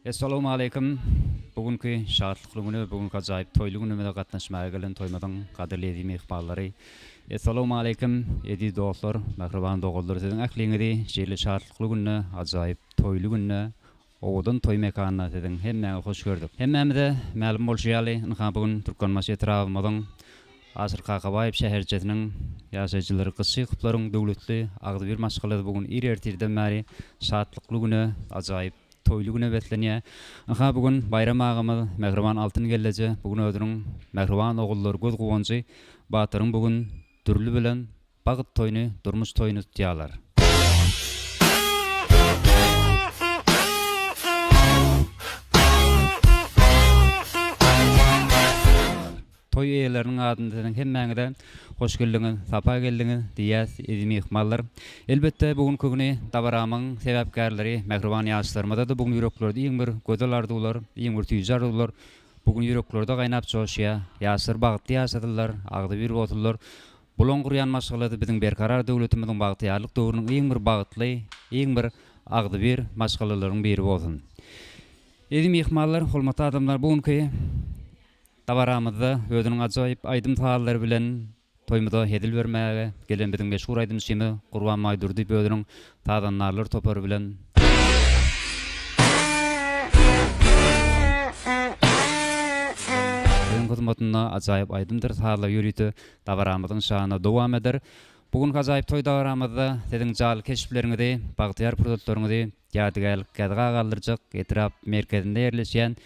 Assalamu alaikum. Bugünkü şahatlıklı günü, bugünkü acayip toylu günümüzde katnaşmaya gelen toymadan kadirli edeyim ihbarları. Assalamu alaikum, edi dostlar, mehriban doğullar sizin aklinizi, jeli şahatlıklı günü, acayip toylu günü, oğudun toy mekanına sizin hemen hoş gördük. Hemmemize ma'lum bolşayalı, inha bugün Türkmen maşı etrafımızdan Asır Kakabayip şehircesinin yaşayıcıları kısı kıpların dövletli ağdı bir maşgaladı bugün ertirden beri şahatlıklı günü, acayip toylu güne betleniye. Aha bugün bayram ağamız Mehriban altın gelece. Bugün ödünün Mehriban oğulları göz kuvancı. Batırın bugün türlü bilen bağıt toyunu, durmuş toyunu tutuyorlar. Toy üyelerinin adından hemmenize hoş geldiniz, sapa geldiniz diyes edimi ihmallar. Elbette bugünkü güni dabaramın sebepkarları Mehriban yaşlarımızda da bugün yüreklerde iň bir gözel arzular, iň bir tüýjü arzular. Bugün yüreklerde gaýnap çoşya, yaşlar bagtly yaşadylar, agdy bir botullar. Bulun guryan maşgalady biziň berkarar döwletimiziň bagtýarlyk döwrüniň iň bir bagtly, iň bir agdy bir maşgalalaryň biri bolsun. Edimi ihmallar, hormatly adamlar, bugünkü dabaramızda özünün acayip aydym taallary bilen toýmada hedil bermäge gelen biziň meşhur aydym şemi Gurban Maýdurdy özünün tadanlarlar topary bilen hizmetinde acayip aydymdyr taalla ýörüýdi dabaramyzyň şanyna dowam eder. Bugün acayip toy dabaramyzda siziň jaly keşifleriňizi, bagtyar produktlaryňyzy ýadygärlik gadga galdyrjak etrap merkezinde ýerleşýän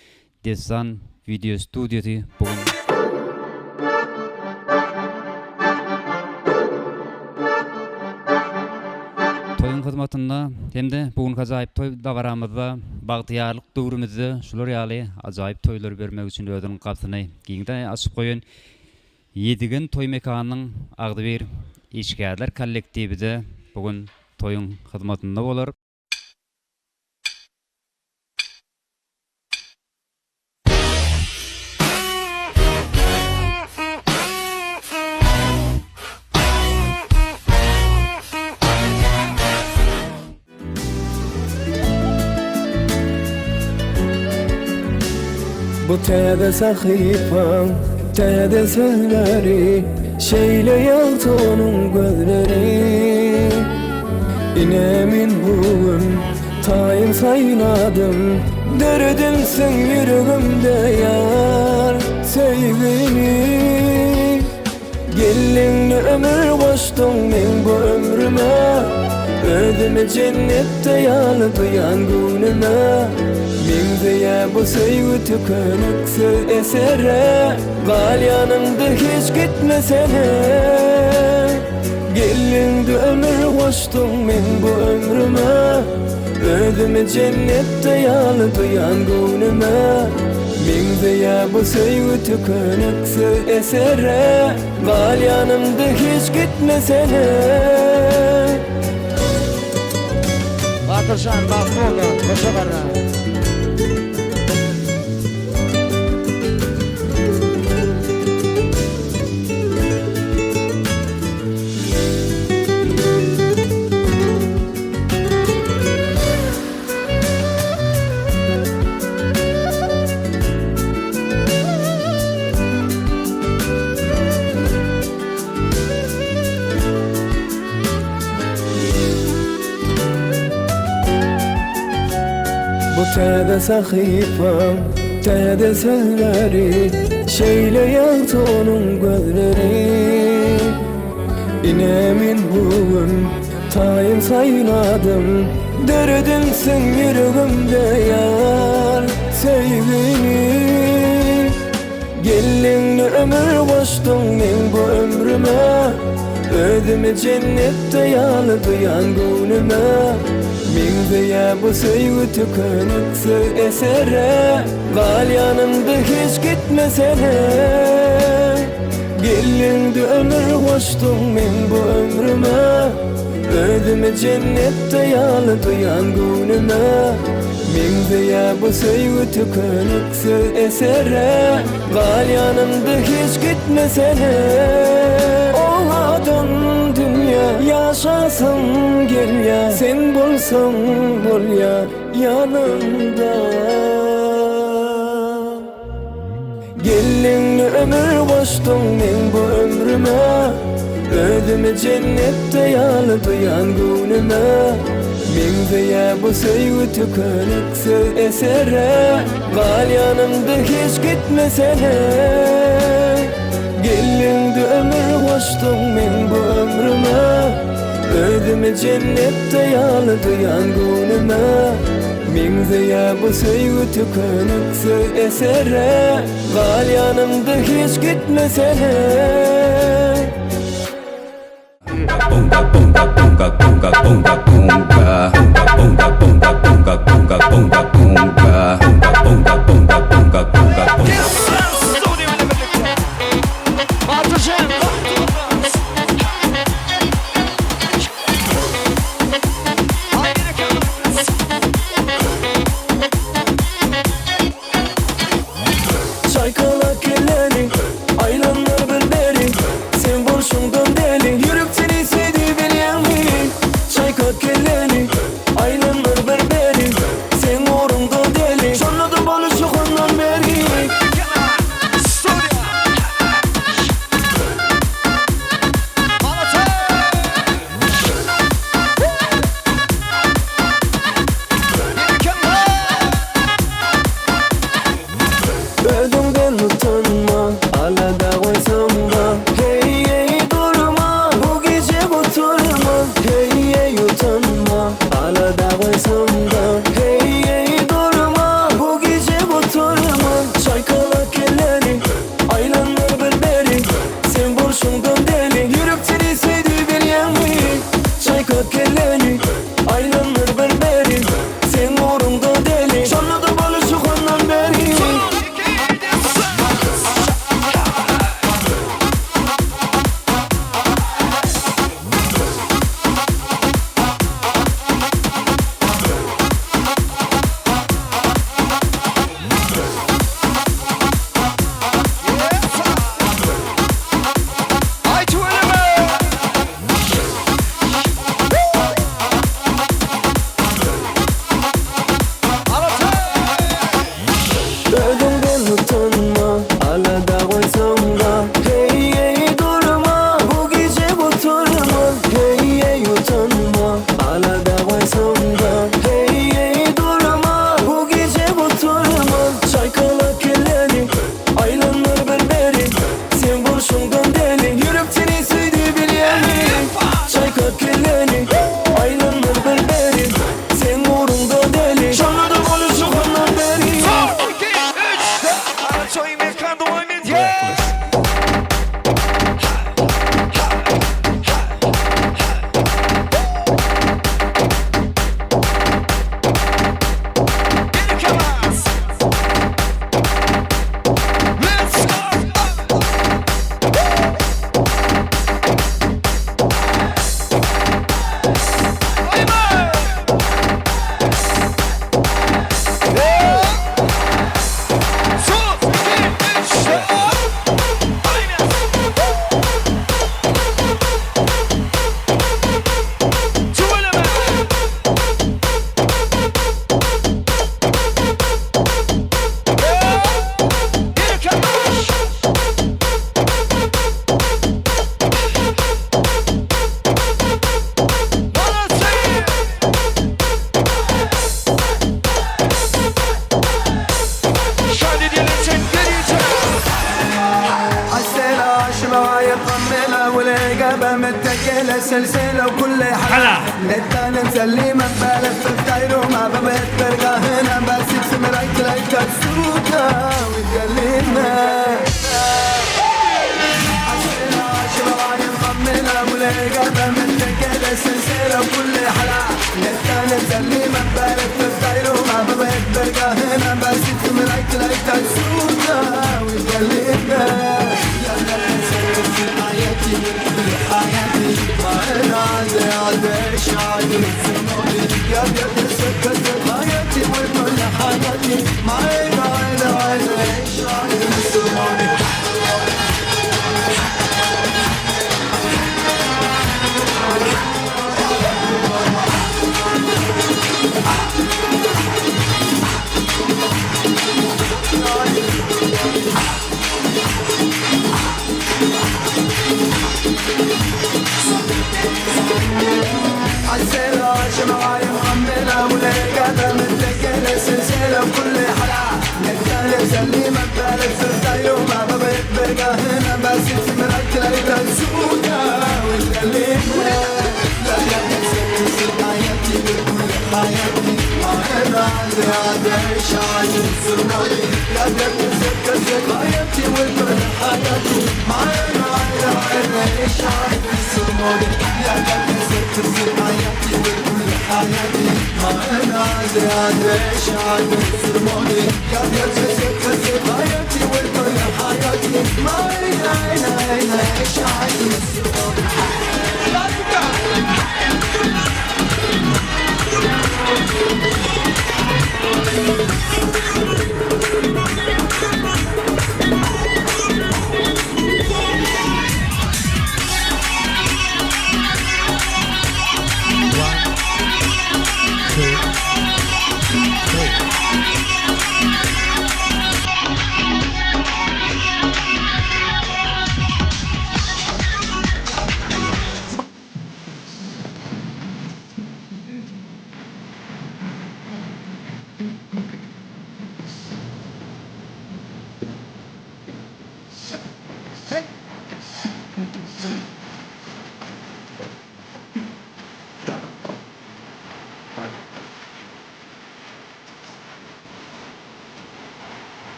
Desan video stüdyosu bugün toyun hizmetinde hem bugün acayip toy dabaramyzda bagtyarlyk döwrümizde şular ýaly acayip toylar bermek üçin özüniň kapsyny giňde açyp goýan Yedigen toy mekanynyň agdy bir işgärler kollektivide bugün toyun hizmetinde bolar. Bu tede sahifam, tede sözleri, şeyle yaltı onun gözleri. İnemin bugün, tayım saynadım, derdinsin yüreğimde yar. Sevgini, gelinle ömür koştum men bu ömrüme. Ödümü cennette yalıdı yangınıma. Mindiye bu sevgi tükönüksüz esere, gal yanımda hiç gitmesene. Gelindi ömür koştum men bu ömrüme. Ödümü cennette yalıdı yangınıma. Mindiye bu sevgi tükönüksüz esere, gal yanımda hiç gitmesene. Batırşan bakmoğlu, koşa barra. Bu tede sahifam, tede sözleri, şeyle yaktı onun gözleri. İnemin bugün, tayım saynadım, derdinsin yüreğimde yar. Sevgini, gelinle ömür koştum men bu ömrüme. Ödümü cennette yalıdı yangınıma. Mindiye bu sevgi tükönüksüz esere, gal yanımda hiç gitmesene. Gelindi ömür koştum men bu ömrüme. Ödümü cennette yalıdı yangınıma. Mindiye bu sevgi tükönüksüz esere, gal yanımda hiç gitmesene. Oğladın dünya yaşasın gel ya, sen bulsan bul ya yanımda. ömür koştum men bu ömrüme Ödümü cennette yalı duyan günüme Min veya bu söygü tükönük söz esere Gal yanımda hiç gitmesene Gelindi ömür koştum men bu ömrüme Ödümü cennette yalı duyan günüme Min veya bu söygü tükönük söz esere Gal yanımda hiç gitmesene Bunga bunga bunga bunga bunga bunga bunga bunga bunga bunga bunga bunga bunga bunga bunga bunga Çaykala kelleri, aylanlar berberi Sen borçundan deli, yürüp seni sevdi bilyen mi? Çaykala kelleri, aylanlar berberi Sen orundan deli, şanladım balışı ondan beri Ödümden utanma, alada koysam da Hey hey durma, bu gece oturma Hey hey utanma, alada koysam da Hey hey durma, bu gece oturma Çaykala kelleri, aylanlar berberi Sen borçundan deli, yürüp seni sevdi bilyen mi? Çaykala kelleri, aylanlar berberi Sen orundan deli, şanladı balışı ondan beri Ödümden utanma, alada koysam da Hey hey durma, bu gece oturma Hey hey utanma, alada koysam da Hey hey durma, bu gece oturma Çaykala kelleri, aylanlar berberi Sen borçundan deli, yürüp seni sevdi bilyen mi? Çaykala kelleri, aylanlar berberi Sen orundan deli, şanladım konuşu ondan beri سلسلة وكل حلا نتانا نسلي ما بالك في الطير وما ببيت برقى هنا بس يكسم رايت لايك السوكا ويتكلمنا عسلنا شباب ينضمنا ولقى بمتكلة سلسلة وكل حلا نتانا نسلي ما بالك في الطير وما ببيت برقى هنا بس يكسم رايت لايك السوكا ويتكلمنا يلا نسلي في حياتي حياتي ما انا عادي شعري سموني يا بيد سكت حياتي وكل حياتي ما انا عادي شعري سموني زيادة شعري سرمالي يا قد زك حياتي والكل حياتي معانا عيني شعري سرمالي يا قد زك حياتي والكل حياتي معانا زيادة شعري سرمالي يا قد زك حياتي والكل حياتي معانا عيني شعري سرمالي